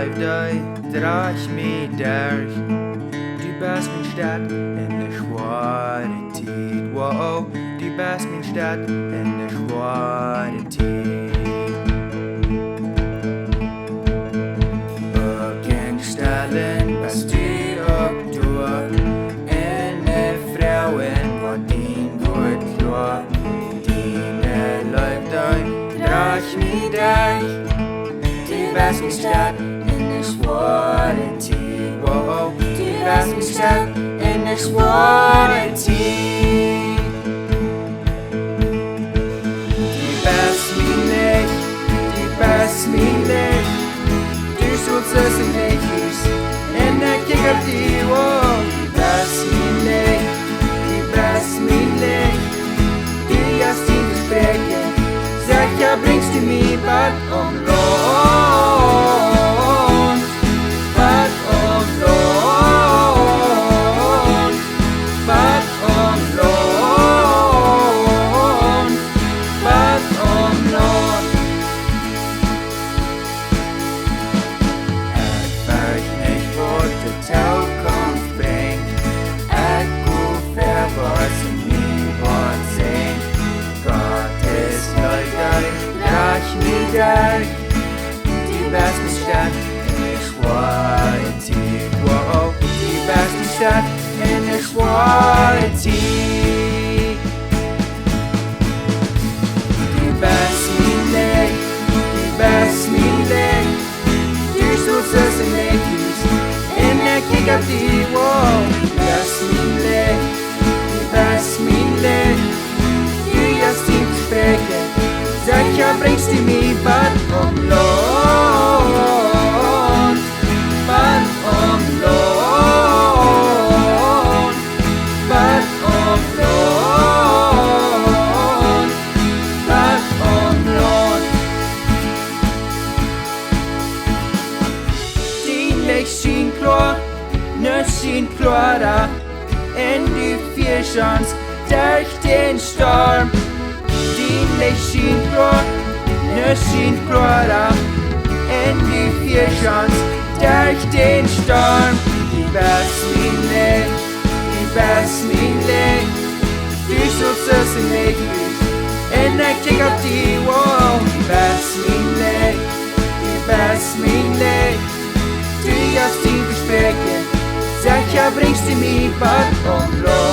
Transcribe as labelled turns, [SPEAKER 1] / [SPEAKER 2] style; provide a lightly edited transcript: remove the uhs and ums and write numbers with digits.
[SPEAKER 1] leeftijd draag me durch. Du bist mijn stad in de zware tijd. Wow, du bist mijn stad in de zware tijd. Bekend stellen bist du ook door. En de vrouwen wat dien wordt klaar. Dine leeftijd draag me durch. Du bist mijn stad in de zware tijd. Wow, du bist mijn stad in de zware tijd. Du bist mijn licht, du bist mijn licht. Du sollst es in dich hus, en ik kijk op die. Wow, du bist mijn licht, du bist mijn licht. Du hast ihn versprechen, sag ja, bringst du mir was umlohnt. Was umlohnt, was umlohnt, was umlohnt. Ik weet niet wat de toekomst brengt. Ik hoef ver wat ze niet wat zijn. Gott is leuk, draag me durch. Du bist mijn stad in de zware tijd. Wow, du bist mijn stad in de zware tijd. Du bist mijn licht, du bist mijn licht. Du sollst es in dich hus, en ik kijk op die. Wow, du bist mijn licht, du bist mijn licht. Du hast ihn versprechen, sag ja, bringst du mir was umlohnt. Was umlohnt, was umlohnt, was umlohnt. Din licht schien klar, ne schien klarer, en du vierschans durch den Sturm. Din licht schien klar, ne schien klarer, en du vierschans durch den Sturm. Du bist mein Licht, du bist mein Licht. Du sollst es in dich hus, en ik kijk op die. Wow, du bist mein Licht, du bist mein Licht. Du hast ihn versprechen, sag ja, bringst du mir was umlohnt.